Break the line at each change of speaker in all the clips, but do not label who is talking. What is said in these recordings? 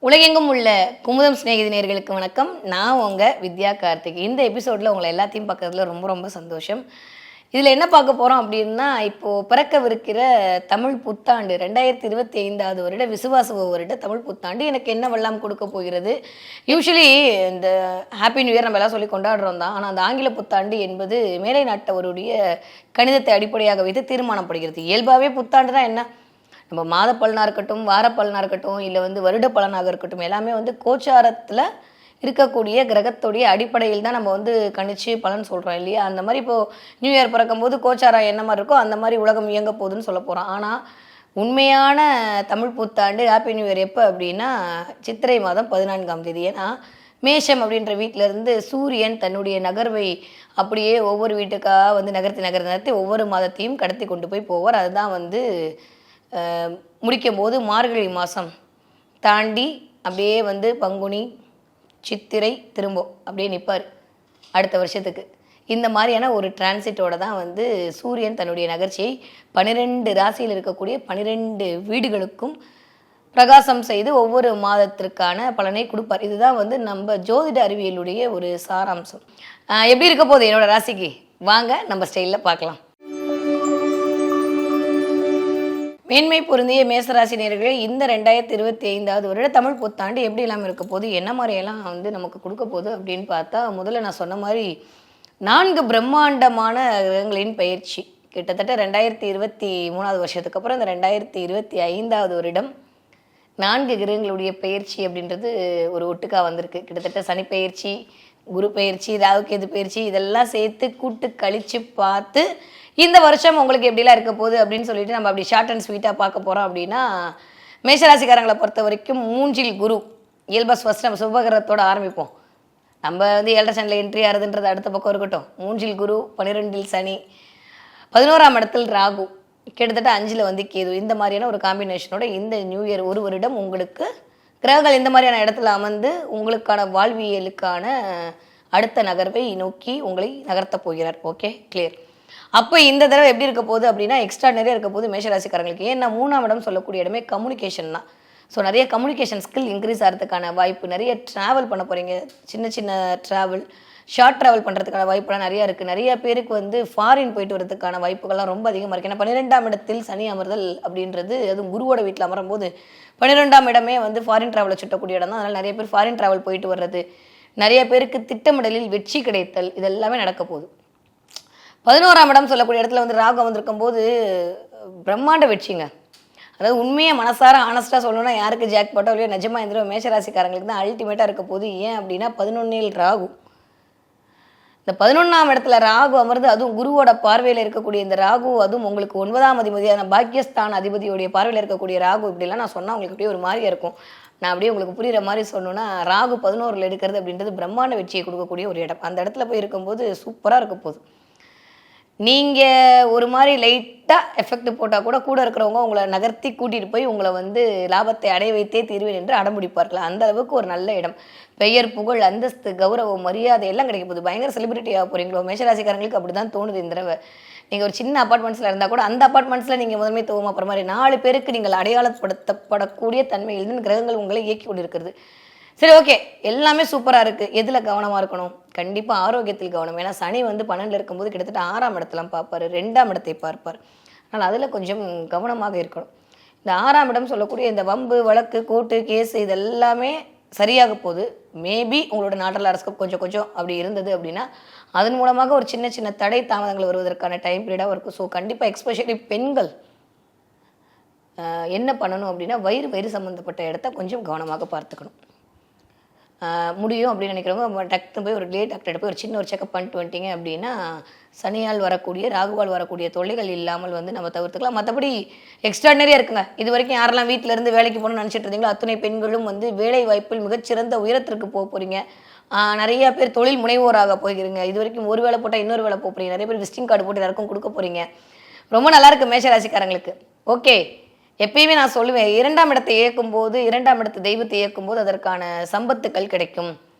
உலகெங்கும் உள்ள குமுதம் சிநேகிதி நேயர்களுக்கு வணக்கம். நான் உங்கள் வித்யா கார்த்திக். இந்த எபிசோடில் உங்களை எல்லாத்தையும் பார்க்கறதுல ரொம்ப ரொம்ப சந்தோஷம். இதில் என்ன பார்க்க போகிறோம் அப்படின்னா, இப்போது பிறக்கவிருக்கிற தமிழ் புத்தாண்டு 2025வது வருட விசுவாச வருட தமிழ் புத்தாண்டு எனக்கு என்ன வெல்லாம் கொடுக்க போகிறது. யூஸ்வலி இந்த ஹாப்பி நியூ இயர் நம்ம எல்லாம் சொல்லி கொண்டாடுறோம் தான். ஆனால் அந்த ஆங்கில புத்தாண்டு என்பது மேலை நாட்டவருடைய கணிதத்தை அடிப்படையாக வைத்து தீர்மானப்படுகிறது. இயல்பாகவே புத்தாண்டு தான் என்ன, நம்ம மாத பலனாக இருக்கட்டும், வார பலனாக இருக்கட்டும், இல்லை வருட பலனாக இருக்கட்டும், எல்லாமே கோச்சாரத்தில் இருக்கக்கூடிய கிரகத்துடைய அடிப்படையில் தான் நம்ம கணிச்சு பலன் சொல்கிறோம் இல்லையா. அந்த மாதிரி இப்போது நியூ இயர் பிறக்கும்போது கோச்சாரம் என்ன மாதிரி இருக்கோ அந்த மாதிரி உலகம் இயங்க போகுதுன்னு சொல்ல போகிறோம். ஆனால் உண்மையான தமிழ் புத்தாண்டு ஹாப்பி நியூ இயர் எப்போ அப்படின்னா சித்திரை மாதம் 14ஆம் தேதி. ஏன்னா மேஷம் அப்படின்ற வீட்டிலேருந்து சூரியன் தன்னுடைய நகர்வை அப்படியே ஒவ்வொரு வீட்டுக்காக நகர்த்தி ஒவ்வொரு மாதத்தையும் கடத்தி கொண்டு போய் போவார். அதுதான் முடிக்கும் போது மார்கழி மாதம் தாண்டி அப்படியே பங்குனி சித்திரை திரும்ப அப்படியே நிற்பார் அடுத்த வருஷத்துக்கு. இந்த மாதிரியான ஒரு டிரான்சிட்டோட தான் சூரியன் தன்னுடைய நகர்ச்சியை 12 ராசியில் இருக்கக்கூடிய 12 வீடுகளுக்கும் பிரகாசம் செய்து ஒவ்வொரு மாதத்திற்கான பலனை கொடுப்பார். இதுதான் நம்ம ஜோதிட அறிவியலுடைய ஒரு சாராம்சம். எப்படி இருக்க போகுது என்னோட ராசிக்கு, வாங்க நம்ம ஸ்டைலில் பார்க்கலாம். மேன்மை பொருந்திய மேசராசி நேயர்களே, இந்த 2025வது வருட தமிழ் புத்தாண்டு எப்படி இல்லாமல் இருக்க போகுது, என்ன மாதிரியெல்லாம் நமக்கு கொடுக்க போகுது அப்படின்னு பார்த்தா, முதல்ல நான் சொன்ன மாதிரி 4 பிரம்மாண்டமான கிரகங்களின் பயிற்சி. கிட்டத்தட்ட 2023வது வருஷத்துக்கு அப்புறம் இந்த 2025வது வருடம் 4 கிரகங்களுடைய பயிற்சி அப்படின்றது ஒரு ஒட்டுக்கா வந்திருக்கு. கிட்டத்தட்ட சனி பயிற்சி, குரு பயிற்சி, ராகுகேது பயிற்சி, இதெல்லாம் சேர்த்து கூட்டு கழித்து பார்த்து இந்த வருஷம் உங்களுக்கு எப்படிலாம் இருக்க போகுது அப்படின்னு சொல்லிட்டு நம்ம அப்படி ஷார்ட் அண்ட் ஸ்வீட்டாக பார்க்க போகிறோம். அப்படின்னா மேஷராசிக்காரங்களை பொறுத்த வரைக்கும் 3ல் குரு. இயல்பஸ் ஃபஸ்ட் நம்ம சுபகிரகத்தோடு ஆரம்பிப்போம். நம்ம 7 சனில் என்ட்ரி ஆகுதுன்றது அடுத்த பக்கம் இருக்கட்டும். 3ல் குரு, 12ல் சனி, 11ஆம் இடத்தில் ராகு, கிட்டத்தட்ட 5ல் கேது. இந்த மாதிரியான ஒரு காம்பினேஷனோட இந்த நியூ இயர் ஒரு வருடம் உங்களுக்கு கிரகங்கள் இந்த மாதிரியான இடத்துல அமர்ந்து உங்களுக்கான வாழ்வியலுக்கான அடுத்த நகர்வை நோக்கி உங்களை நகர்த்த போகிறார். Okay, clear. அப்போ இந்த தடவை எப்படி இருக்க போகுது அப்படின்னா எக்ஸ்ட்ரா நிறைய இருக்க போகுது மேஷராசிக்காரங்களுக்கு. ஏன்னா 3ஆம் இடம் சொல்லக்கூடிய இடமே கம்யூனிகேஷன் தான். ஸோ நிறைய கம்யூனிகேஷன் ஸ்கில் இன்க்ரீஸ் ஆகிறதுக்கான வாய்ப்பு, நிறைய ட்ராவல் பண்ண போகிறீங்க. சின்ன சின்ன ட்ராவல், ஷார்ட் ட்ராவல் பண்ணுறதுக்கான வாய்ப்புலாம் நிறையா இருக்குது. நிறைய பேருக்கு ஃபாரின் போயிட்டு வரதுக்கான வாய்ப்புகள்லாம் ரொம்ப அதிகமாக இருக்குது. ஏன்னா 12ஆம் இடத்தில் சனி அமர்தல் அப்படின்றது, அதுவும் குருவோட வீட்டில் அமரும் போது 12ஆம் இடமே ஃபாரின் ட்ராவலை சுட்டக்கூடிய இடம் தான். அதனால் நிறைய பேர் ஃபாரின் ட்ராவல் போயிட்டு வர்றது, நிறைய பேருக்கு திட்டமிடலில் வெற்றி கிடைத்தல், இதெல்லாமே நடக்க போகுது. 11ஆம் இடம் சொல்லக்கூடிய இடத்துல ராகு வந்திருக்கும் போது பிரம்மாண்ட வெற்றிங்க. அதாவது உண்மையாக மனசார ஆனஸ்டாக சொல்லணும்னா யாருக்கு ஜாக் பாட்டோ இல்லையோ நிஜமாக இந்த மேஷராசிக்காரங்களுக்கு தான் அல்டிமேட்டாக இருக்க போகுது. ஏன் அப்படின்னா 11ல் ராகு. இந்த 11ஆம் இடத்துல ராகு அமர்ந்து, அதுவும் குருவோட பார்வையில் இருக்கக்கூடிய இந்த ராகு, அதுவும் உங்களுக்கு 9ஆம் அதிபதியான பாக்கியஸ்தான அதிபதியோடைய பார்வையில் இருக்கக்கூடிய ராகு, இப்படிலாம் நான் சொன்னால் உங்களுக்கு அப்படியே ஒரு மாதிரியாக இருக்கும். நான் அப்படியே உங்களுக்கு புரிகிற மாதிரி சொன்னோன்னா, ராகு 11ல் எடுக்கிறது அப்படின்றது பிரம்மாண்ட வெற்றியை கொடுக்கக்கூடிய ஒரு இடம். அந்த இடத்துல போய் இருக்கும்போது சூப்பராக இருக்க போகுது. நீங்கள் ஒரு மாதிரி லைட்டாக எஃபெக்ட் போட்டால் கூட இருக்கிறவங்க உங்களை நகர்த்தி கூட்டிகிட்டு போய் உங்களை லாபத்தை அடைய வைத்தே தீர்வேன் என்று அடம்பிடிப்பார்கள். அந்த அளவுக்கு ஒரு நல்ல இடம். பெயர், புகழ், அந்தஸ்து, கௌரவம், மரியாதை எல்லாம் கிடைக்க போகுது. பயங்கர செலிபிரிட்டியாக போகிறீங்களோ மேஷராசிக்காரங்களுக்கு அப்படி தான் தோணுது இந்த தடவை. நீங்கள் ஒரு சின்ன அப்பார்ட்மெண்ட்ஸில் இருந்தால் கூட அந்த அப்பார்ட்மெண்ட்ஸில் நீங்கள் முதன்மை தோவும். அப்புறம் மாதிரி 4 பேருக்கு நீங்கள் அடையாளப்படுத்தப்படக்கூடிய தன்மையில் கிரகங்கள் உங்களை இயக்கி கொண்டு இருக்கிறது. சரி, ஓகே, எல்லாமே சூப்பராக இருக்குது. எதில் கவனமாக இருக்கணும்? கண்டிப்பாக ஆரோக்கியத்தில் கவனம். ஏன்னா சனி 12ல் இருக்கும்போது கிட்டத்தட்ட 6ஆம் இடத்தெல்லாம் பார்ப்பார், 2ஆம் இடத்தை பார்ப்பார். அதனால் அதில் கொஞ்சம் கவனமாக இருக்கணும். இந்த 6ஆம் இடம் சொல்லக்கூடிய இந்த வம்பு, வழக்கு, கோர்ட்டு, கேஸ் இதெல்லாமே சரியாக போகுது. மேபி உங்களோட நாட்டில் அரசு கொஞ்சம் அப்படி இருந்தது அப்படின்னா அதன் மூலமாக ஒரு சின்ன சின்ன தடை தாமதங்கள் வருவதற்கான டைம் பீரியடாக இருக்கும். ஸோ கண்டிப்பாக எக்ஸ்பெஷலி பெண்கள் என்ன பண்ணணும் அப்படின்னா வயிறு சம்மந்தப்பட்ட இடத்த கொஞ்சம் கவனமாக பார்த்துக்கணும். முடியும் அப்படின்னு நினைக்கிறவங்க டக்குன்னு போய் ஒரு டாக்டர்கிட்ட போய் ஒரு சின்ன ஒரு செக்அப் பண்ணிட்டு வந்துட்டீங்க அப்படின்னா சனியால் வரக்கூடிய, ராகுவால் வரக்கூடிய தொல்லைகள் இல்லாமல் நம்ம தவிர்த்துக்கலாம். மற்றபடி எக்ஸ்ட்ராடனரியாக இருக்குங்க. இது வரைக்கும் யாரெல்லாம் வீட்டிலேருந்து வேலைக்கு போகணும்னு நினச்சிட்டு இருந்தீங்களோ அத்தனை பெண்களும் வேலை வாய்ப்பில் மிகச்சிறந்த உயரத்திற்கு போக போகிறீங்க. நிறைய பேர் தொழில் முனைவோராக போகிறீங்க. இது வரைக்கும் ஒரு வேலை போட்டால் இன்னொரு வேலை போகிறீங்க. நிறைய பேர் விசிட்டிங் கார்டு போட்டு எல்லாருக்கும் கொடுக்க போகிறீங்க. ரொம்ப நல்லாயிருக்கு மேஷராசிக்காரங்களுக்கு. ஓகே, எப்பயுமே நான் சொல்லுவேன், 2ஆம் இடத்தை இயக்கும்போது, 2ஆம் இடத்து தெய்வத்தை இயக்கும்போது அதற்கான சம்பத்துக்கள் கிடைக்கும்.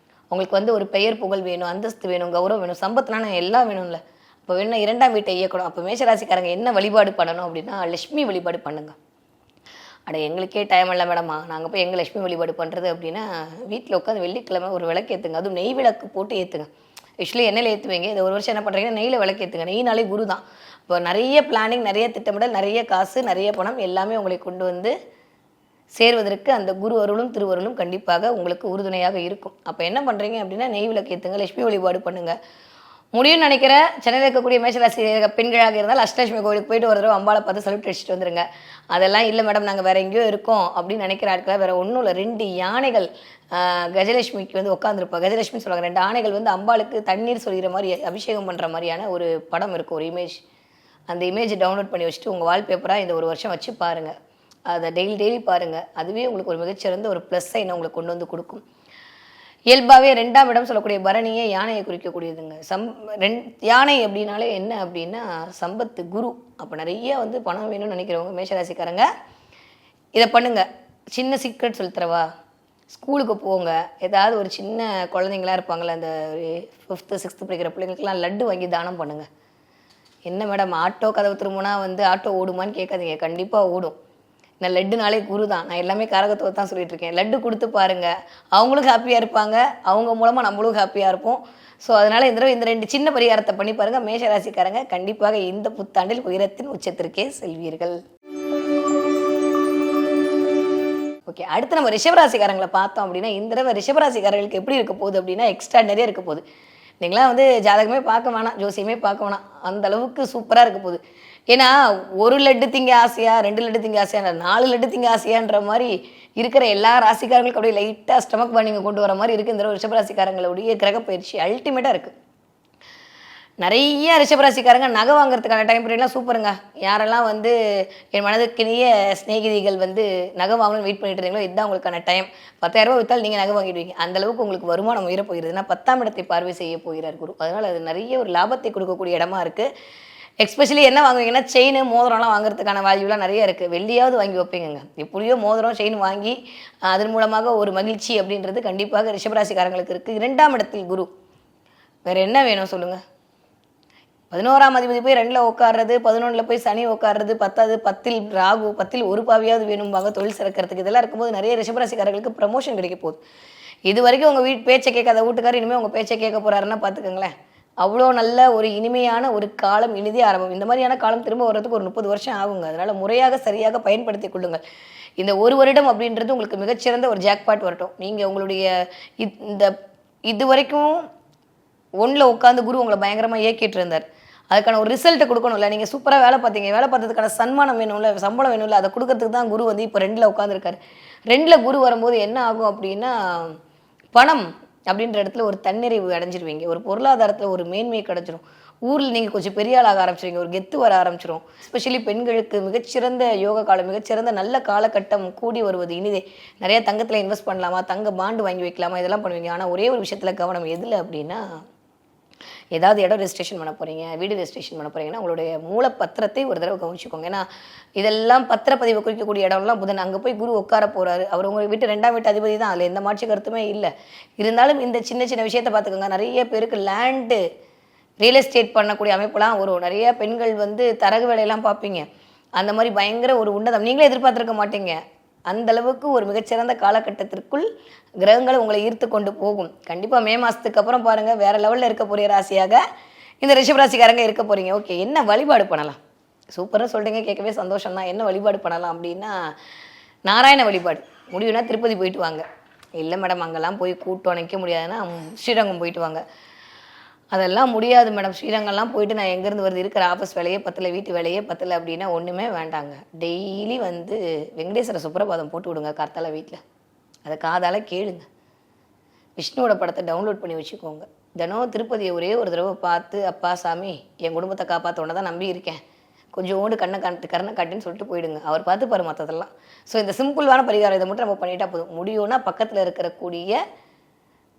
உங்களுக்கு ஒரு பெயர், புகழ் வேணும், அந்தஸ்து வேணும், கௌரவம் வேணும், சம்பத்துனா எல்லாம் வேணும்ல. அப்போ வேணா 2ஆம் வீட்டை இயக்கணும். அப்போ மேஷராசிக்காரங்க என்ன வழிபாடு பண்ணணும் அப்படின்னா லட்சுமி வழிபாடு பண்ணுங்க. அட எங்களுக்கே டைம் இல்லை மேடமா, நாங்கள் போய் எங்கள் லட்சுமி வழிபாடு பண்ணுறது அப்படின்னா வீட்டில் உட்காந்து வெள்ளிக்கிழமை ஒரு விளக்கு ஏற்றுங்க, அதுவும் நெய் விளக்கு போட்டு ஏற்றுங்க. ஆக்சுவலி எண்ணெயில் ஏற்றுவீங்க, இந்த ஒரு வருஷம் என்ன பண்ணுறீங்கன்னா நெய்யில் விளக்கு ஏற்றுங்க. நெய்னாலே குரு தான். இப்போ நிறைய பிளானிங், நிறைய திட்டமிடல், நிறைய காசு, நிறைய பணம் எல்லாமே உங்களை கொண்டு வந்து சேர்வதற்கு அந்த குரு அருளும் திருவருளும் கண்டிப்பாக உங்களுக்கு உறுதுணையாக இருக்கும். அப்போ என்ன பண்ணுறீங்க அப்படின்னா நெய் விளக்கு ஏற்றுங்க, லட்சுமி வழிபாடு பண்ணுங்கள். முடியும்னு நினைக்கிற சென்னையில் இருக்கக்கூடிய மேஷராசி பெண்களாக இருந்தால் அஷ்டலட்சுமி கோவிலுக்கு போயிட்டு ஒரு தடவை அம்பாளை பார்த்து சல்யூட் அடிச்சுட்டு வந்துருங்க. அதெல்லாம் இல்லை மேடம் நாங்கள் வேறு எங்கேயோ இருக்கோம் அப்படின்னு நினைக்கிற ஆட்களை வேறு ஒன்றும் இல்லை. 2 யானைகள் கஜலட்சுமிக்கு வந்து உட்காந்துருப்பா. கஜலட்சுமி சொல்லுவாங்க, 2 ஆணைகள் வந்து அம்பாளுக்கு தண்ணீர் சொல்கிற மாதிரி அபிஷேகம் பண்ணுற மாதிரியான ஒரு படம் இருக்கும், ஒரு இமேஜ். அந்த இமேஜ் டவுன்லோட் பண்ணி வச்சுட்டு உங்கள் வால்பேப்பராக இந்த ஒரு வருஷம் வச்சு பாருங்கள். அதை டெய்லி பாருங்கள். அதுவே உங்களுக்கு ஒரு மிகச்சிறந்த ஒரு ப்ளஸ் சைனை உங்களுக்கு கொண்டு வந்து கொடுக்கும். இயல்பாகவே 2ஆம் இடம் சொல்லக்கூடிய பரணியை யானையை குறிக்கக்கூடியதுங்க. யானை அப்படின்னாலே என்ன அப்படின்னா சம்பத்து, குரு. அப்போ நிறைய வந்து பணம் வேணும்னு நினைக்கிறவங்க மேஷராசிக்காரங்க இதை பண்ணுங்க. சின்ன சீக்ரெட் சொல்லித்தரவா, ஸ்கூலுக்கு போங்க, ஏதாவது ஒரு சின்ன குழந்தைங்களா இருப்பாங்களே, அந்த 5th 6th படிக்கிற பிள்ளைங்களுக்குலாம் லட்டு வாங்கி தானம் பண்ணுங்க. என்ன மேடம் ஆட்டோ கதவு திரும்பினா வந்து ஆட்டோ ஓடுமான்னு கேட்காதீங்க, கண்டிப்பாக ஓடும். நான் லட்டுனாலே குரு தான், நான் எல்லாமே காரகத்துவ தான் சொல்லிட்டு இருக்கேன். லட்டு கொடுத்து பாருங்க, அவங்களும் ஹாப்பியாக இருப்பாங்க, அவங்க மூலமாக நம்மளும் ஹாப்பியாக இருப்போம். ஸோ அதனால் இந்த 2 சின்ன பரிகாரத்தை பண்ணி பாருங்கள். மேஷராசிக்காரங்க கண்டிப்பாக இந்த புத்தாண்டில் உயரத்தின் உச்சத்திற்கே செல்வீர்கள். ஓகே, அடுத்து நம்ம ரிஷபராசிக்காரங்களை பார்த்தோம் அப்படின்னா இந்த தடவை ரிஷபராசிக்காரர்களுக்கு எப்படி இருக்க போகுது அப்படின்னா எக்ஸ்ட்ராடனரியாக இருக்க போகுது. நீங்களாம் வந்து ஜாதகமே பார்க்க வேணாம், ஜோசியமே பார்க்க வேணாம், அந்த அளவுக்கு சூப்பராக இருக்க போகுது. ஏன்னா 1 லட்டு திங்க ஆசையா, 2 லட்டு திங்க ஆசையா, 4 லட்டு திங்க ஆசையான்ற மாதிரி இருக்கிற எல்லா ராசிக்காரங்களுக்கும் அப்படியே லைட்டாக ஸ்டமக் பர்னிங்கை கொண்டு வர மாதிரி இருக்குது. இந்த ரிஷபராசிக்காரங்களுடைய கிரக பயிற்சி அல்டிமேட்டாக இருக்குது. நிறைய ரிஷபராசிக்காரங்க நகை வாங்குறதுக்கான டைம் பீரியட்லாம் சூப்பருங்க. யாரெல்லாம் வந்து என் மனதுக்கினிய சிநேகிதிகள் வந்து நகை வாங்கணும்னு வெயிட் பண்ணிட்டு இருந்தீங்களோ இதுதான் உங்களுக்கான டைம். 10,000 ரூபாய் விற்றால் நீங்கள் நகை வாங்கிடுவீங்க. அந்தளவுக்கு உங்களுக்கு வருமானம் உயர போகிறது. ஏன்னா 10ஆம் இடத்தை பார்வை செய்ய போகிறார் குரு. அதனால் அது நிறைய ஒரு லாபத்தை கொடுக்கக்கூடிய இடமா இருக்குது. எஸ்பெஷலி என்ன வாங்குவீங்கன்னா செயின், மோதிரம்லாம் வாங்குறதுக்கான வேல்யூலாம் நிறைய இருக்குது. வெள்ளியாவது வாங்கி வைப்பீங்க. எப்படியோ மோதிரம், செயின் வாங்கி அதன் மூலமாக ஒரு மகிழ்ச்சி அப்படின்றது கண்டிப்பாக ரிஷபராசிக்காரங்களுக்கு இருக்குது. 2ஆம் இடத்தில் குரு, வேறு என்ன வேணும் சொல்லுங்கள்? 11ஆம் அதிபதி போய் 2ல் உட்காடுறது, 11ல் போய் சனி உட்காடுறது, 10ல் ராகு, 10ல் ஒரு பாவியாவது வேணும்பாங்க தொழில் சிறக்கிறதுக்கு. இதெல்லாம் இருக்கும்போது நிறைய ரிஷபராசிக்காரர்களுக்கு ப்ரமோஷன் கிடைக்க போகுது. இது வரைக்கும் உங்கள் பேச்சை கேட்காத வீட்டுக்காரர் இனிமேல் உங்கள் பேச்சை கேட்க போகிறாருன்னா பார்த்துக்கோங்களேன். அவ்வளோ நல்ல ஒரு இனிமையான ஒரு காலம் இனிதே ஆரம்பம். இந்த மாதிரியான காலம் திரும்ப வர்றதுக்கு ஒரு 30 வருஷம் ஆகுங்க. அதனால் முறையாக சரியாக பயன்படுத்தி கொள்ளுங்கள். இந்த 1 வருடம் அப்படின்றது உங்களுக்கு மிகச்சிறந்த ஒரு ஜாக்பாட் வரட்டும். நீங்கள் உங்களுடைய இது வரைக்கும் 1ல் உட்காந்து குரு உங்களை பயங்கரமாக இயக்கிட்டு இருந்தார். அதுக்கான ஒரு ரிசல்ட்டை கொடுக்கணும்ல. நீங்கள் சூப்பராக வேலை பார்த்தீங்க, வேலை பார்த்ததுக்கான சன்மானம் வேணும்ல, சம்பளம் வேணும்ல, அதை கொடுக்கறதுக்கு தான் குரு வந்து இப்போ 2ல் உட்காந்துருக்காரு. 2ல் குரு வரும்போது என்ன ஆகும் அப்படின்னா பணம் அப்படின்ற இடத்துல ஒரு தன்னிறைவு அடைஞ்சிருவீங்க. ஒரு பொருளாதாரத்தில் ஒரு மேன்மை கிடச்சிரும். ஊரில் நீங்கள் கொஞ்சம் பெரிய ஆளாக ஆரம்பிச்சிருவீங்க, ஒரு கெத்து வர ஆரம்பிச்சிடும். எஸ்பெஷலி பெண்களுக்கு மிகச்சிறந்த யோக காலம், மிகச்சிறந்த நல்ல காலகட்டம் கூடி வருவது இனிதே. நிறைய தங்கத்தில் இன்வெஸ்ட் பண்ணலாமா, தங்க பாண்டு வாங்கி வைக்கலாமா, இதெல்லாம் பண்ணுவீங்க. ஆனால் ஒரே ஒரு விஷயத்தில் கவனம், எதில் அப்படின்னா ஏதாவது இடம் ரெஜிஸ்ட்ரேஷன் பண்ண போகிறீங்க, வீடு ரெஜிஸ்ட்ரேஷன் பண்ண போகிறீங்கன்னா உங்களுடைய மூலப்பத்திரத்தை ஒரு தடவை கவனிச்சுக்கோங்க. ஏன்னா இதெல்லாம் பத்திரப்பதிவு குறிக்கக்கூடிய இடம்லாம் புதன், அங்கே போய் குரு உட்கார போகிறாரு. அவர் உங்கள் வீட்டு 2ஆம் வீட்டு அதிபதி தான், அதில் எந்த மாற்று கருத்துமே இல்லை. இருந்தாலும் இந்த சின்ன சின்ன விஷயத்தை பார்த்துக்கோங்க. நிறைய பேருக்கு லேண்டு ரியல் எஸ்டேட் பண்ணக்கூடிய அமைப்புலாம் வரும். நிறைய பெண்கள் வந்து தரகு வேலையெல்லாம் பார்ப்பீங்க. அந்த மாதிரி பயங்கர ஒரு உன்னதம் நீங்களே எதிர்பார்த்துருக்க மாட்டீங்க. அந்த அளவுக்கு ஒரு மிகச்சிறந்த காலகட்டத்திற்குள் கிரகங்கள் உங்களை ஈர்த்து கொண்டு போகும். கண்டிப்பாக மே மாதத்துக்கு அப்புறம் பாருங்கள் வேறு லெவலில் இருக்க போகிற ராசியாக இந்த ரிஷபராசிக்காரங்க இருக்க போகிறீங்க. ஓகே, என்ன வழிபாடு பண்ணலாம்? சூப்பராக சொல்கிறீங்க, கேட்கவே சந்தோஷம் தான். என்ன வழிபாடு பண்ணலாம் அப்படின்னா நாராயண வழிபாடு. முடியும்னா திருப்பதி போயிட்டு வாங்க. இல்லை மேடம் அங்கெல்லாம் போய் கூட்டம் நிற்க முடியாதுன்னா ஸ்ரீரங்கம் போயிட்டு வாங்க. அதெல்லாம் முடியாது மேடம், ஸ்ரீரங்கம்லாம் போயிட்டு நான் எங்கேருந்து வருது, இருக்கிற ஆஃபீஸ் வேலையே பத்தலை, வீட்டு வேலையே பத்தலை அப்படின்னா ஒன்றுமே வேண்டாங்க. டெய்லி வந்து வெங்கடேஸ்வர சுப்ரபாதம் போட்டு விடுங்க கார்த்தால வீட்டில். அதை காதால் கேளுங்க. விஷ்ணுவோட படத்தை டவுன்லோட் பண்ணி வச்சுக்கோங்க. தினம் திருப்பதியை ஒரே ஒரு தடவை பார்த்து, அப்பா சாமி என் குடும்பத்தை காப்பாற்றோன்னு தான் நம்பி இருக்கேன், கொஞ்சோண்டு கண்ணை காட்டுன்னு சொல்லிட்டு போயிடுங்க. அவர் பார்த்துப்பாரு மற்றதெல்லாம். ஸோ இந்த சிம்பிளான பரிகாரம் இதை மட்டும் நம்ம பண்ணிட்டா போதும். முடியும்னா பக்கத்தில் இருக்கக்கூடிய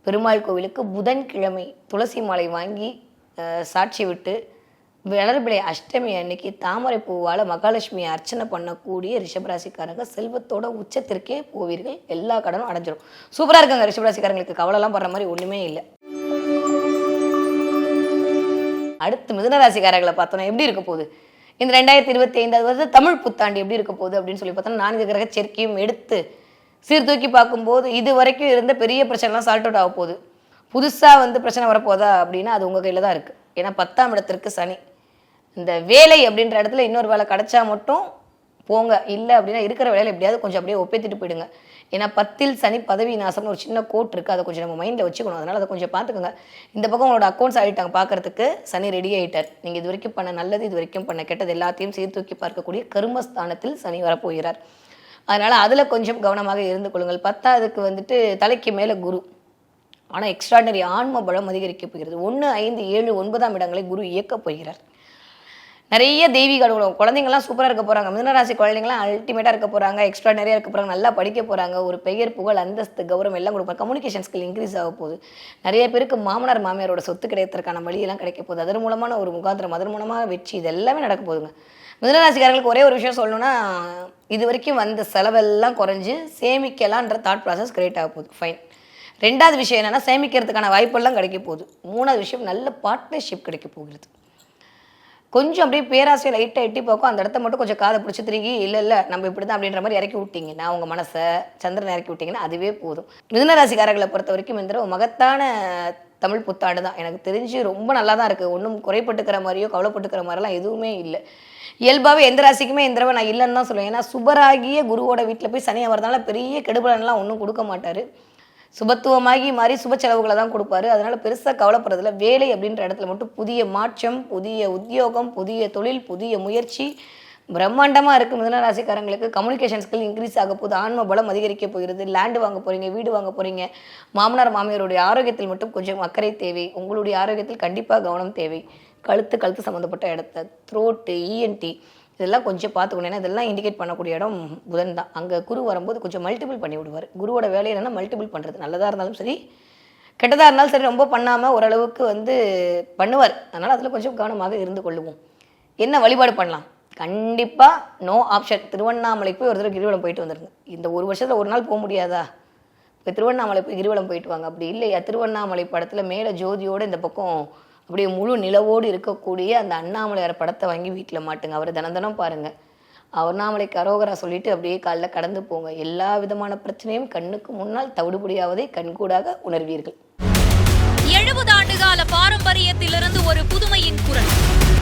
பெருமாள் கோவிலுக்கு புதன்கிழமை துளசி மாலை வாங்கி சாட்சி விட்டு வளர்பிறை அஷ்டமி அன்னைக்கு தாமரை பூவால் மகாலட்சுமியை அர்ச்சனை பண்ணக்கூடிய ரிஷபராசிக்காரங்க செல்வத்தோட உச்சத்திற்கே போவீர்கள். எல்லா கடனும் அடைஞ்சிடும். சூப்பராக இருக்காங்க ரிஷபராசிக்காரங்களுக்கு. கவலைலாம் படுற மாதிரி ஒன்றுமே இல்லை. அடுத்து மிதுன ராசிக்காரர்களை பார்த்தோன்னா எப்படி இருக்க போகுது? இந்த 2025 வருது தமிழ் புத்தாண்டு எப்படி இருக்க போகுது அப்படின்னு சொல்லி பார்த்தோம்னா 4 கிரக சேர்க்கையும் எடுத்து சீர்தூக்கி பார்க்கும்போது இது வரைக்கும் இருந்த பெரிய பிரச்சனைலாம் சால்ட் அவுட் ஆக போகுது. புதுசாக வந்து பிரச்சனை வரப்போதா அப்படின்னா அது உங்கள் கையில் தான் இருக்குது. ஏன்னா 10ஆம் இடத்திற்கு சனி. இந்த வேலை அப்படின்ற இடத்துல இன்னொரு வேலை கிடைச்சா மட்டும் போங்க, இல்லை அப்படின்னா இருக்கிற வேலையில் எப்படியாவது கொஞ்சம் அப்படியே ஒப்பேத்திட்டு போயிடுங்க. ஏன்னா 10ல் சனி பதவி நாசம்னு ஒரு சின்ன கோட் இருக்குது, அதை கொஞ்சம் நம்ம மைண்டில் வச்சுக்கணும். அதனால் அதை கொஞ்சம் பார்த்துக்கோங்க. இந்த பக்கம் உங்களோட அக்கௌண்ட்ஸ் ஆகிட்டாங்க பார்க்கறதுக்கு சனி ரெடி ஆகிட்டார். நீங்கள் இது வரைக்கும் பண்ண நல்லது, இது வரைக்கும் பண்ண கெட்டது எல்லாத்தையும் சீர்தூக்கி பார்க்கக்கூடிய கர்மஸ்தானத்தில் சனி வரப்போகிறார். அதனால் அதில் கொஞ்சம் கவனமாக இருந்து கொள்ளுங்கள். 10ஆவதுக்கு வந்துட்டு தலைக்கு மேலே குரு. ஆனால் எக்ஸ்ட்ராடனரி ஆன்ம பலம் அதிகரிக்க போகிறது. 1, 5, 7, 9ஆம் இடங்களை குரு இயக்கப் போகிறார். நிறைய தெய்வீக அனுகூலம். குழந்தைங்கள்லாம் சூப்பராக இருக்க போகிறாங்க. மிதுனராசி குழந்தைங்களாம் அல்டிமேட்டாக இருக்க போகிறாங்க. எக்ஸ்ட்ராடனரியாக இருக்க போகிறாங்க. நல்லா படிக்க போகிறாங்க. ஒரு பெயர், புகழ், அந்தஸ்து, கௌரவம் எல்லாம் கொடுப்பாங்க. கம்யூனிகேஷன் ஸ்கில் இன்க்ரீஸ் ஆக போகுது. நிறைய பேருக்கு மாமனார் மாமியாரோட சொத்து கிடைக்கிறதுக்கான வழியெல்லாம் கிடைக்க போகுது. அதன் மூலமான ஒரு முகாந்திரம், அதன் மூலமாக வெற்றி, இது எல்லாமே நடக்க போகுதுங்க. மிதுனராசிக்காரர்களுக்கு ஒரே ஒரு விஷயம் சொல்லணும்னா, இது வரைக்கும் வந்த செலவெல்லாம் குறைஞ்சு சேமிக்கலான்ற தாட் ப்ராசஸ் கிரியேட் ஆக போகுது. ஃபைன். 2வது விஷயம் என்னென்னா, சேமிக்கிறதுக்கான வாய்ப்பெல்லாம் கிடைக்க போகுது. 3வது விஷயம், நல்ல பார்ட்னர்ஷிப் கிடைக்க போகிறது. கொஞ்சம் அப்படியே பேராசையை லைட்டாக எட்டி பார்க்கும், அந்த இடத்த மட்டும் கொஞ்சம் காதை பிடிச்சி திரும்பி இல்லை நம்ம இப்படி தான் அப்படின்ற மாதிரி இறக்கி விட்டீங்கன்னா, உங்கள் மனசை சந்திரனை இறக்கி விட்டிங்கன்னா அதுவே போதும். மிதுனராசிக்காரர்களை பொறுத்த வரைக்கும் இந்த மகத்தான தமிழ் புத்தாண்டு தான். எனக்கு தெரிஞ்சு ரொம்ப நல்லா தான் இருக்குது. ஒன்றும் குறைப்பட்டுக்கிற மாதிரியோ கவலைப்பட்டுக்கிற மாதிரிலாம் எதுவுமே இல்லை. இயல்பாகவே எந்த ராசிக்குமே இந்த தடவை நான் இல்லைன்னு தான் சொல்லுவேன். ஏன்னா சுபராகிய குருவோட வீட்டில் போய் சனி வரதுனால பெரிய கெடுபலன்லாம் ஒன்றும் கொடுக்க மாட்டார். சுபத்துவமாகி மாறி சுப செலவுகளை தான் கொடுப்பாரு. அதனால பெருசாக கவலைப்படுறதில்ல. வேலை அப்படின்ற இடத்துல மட்டும் புதிய மாற்றம், புதிய உத்தியோகம், புதிய தொழில், புதிய முயற்சி பிரம்மாண்டமாக இருக்குது. மிதுனராசிக்காரங்களுக்கு கம்யூனிகேஷன் ஸ்கில் இன்க்ரீஸ் ஆக போகுது. ஆன்ம பலம் அதிகரிக்க போகிறது. லேண்டு வாங்க போகிறீங்க, வீடு வாங்க போகிறீங்க. மாமனார் மாமியாருடைய ஆரோக்கியத்தில் மட்டும் கொஞ்சம் அக்கறை தேவை. உங்களுடைய ஆரோக்கியத்தில் கண்டிப்பாக கவனம் தேவை. கழுத்து சம்மந்தப்பட்ட இடத்த, த்ரோட்டு, இஎன்டி இதெல்லாம் கொஞ்சம் பார்த்துக்கணும். ஏன்னா இதெல்லாம் இண்டிகேட் பண்ணக்கூடிய இடம் புதன் தான். அங்கே குரு வரும்போது கொஞ்சம் மல்டிபிள் பண்ணி விடுவார். குருவோட வேலை என்னென்னா மல்டிபிள் பண்ணுறது. நல்லதாக இருந்தாலும் சரி, கெட்டதாக இருந்தாலும் சரி, ரொம்ப பண்ணாமல் ஓரளவுக்கு வந்து பண்ணுவார். அதனால் அதில் கொஞ்சம் கவனமாக இருந்து கொள்ளுவோம். என்ன வழிபாடு பண்ணலாம்? கண்டிப்பாக நோ ஆப்ஷன். திருவண்ணாமலைக்கு போய் ஒரு தடவை கிரிவலம் போயிட்டு வந்துருங்க. இந்த ஒரு வருஷத்தில் ஒரு நாள் போக முடியாதா? இப்போ திருவண்ணாமலை போய் கிரிவலம் போயிட்டு வாங்க. அப்படி இல்லையா, திருவண்ணாமலை படத்தில் மேலே ஜோதியோடு இந்த பக்கம் அப்படியே முழு நிலவோடு இருக்கக்கூடிய அந்த அண்ணாமலையார் படத்தை வாங்கி வீட்டில் மாட்டுங்க. அவரை தினம் பாருங்கள். அண்ணாமலைக்கு அரோகரா சொல்லிட்டு அப்படியே காலைல கடந்து போங்க. எல்லா விதமான பிரச்சனையும் கண்ணுக்கு முன்னால் தவிடுபடியாவதை கண்கூடாக உணர்வீர்கள்.
70 ஆண்டுகால பாரம்பரியத்திலிருந்து ஒரு புதுமையின் குரல்.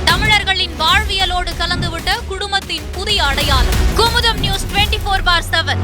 தமிழர்களின் வாழ்வியலோடு கலந்துவிட்ட குடும்பத்தின் புதிய அடையாளம். குமுதம் நியூஸ் 24/7.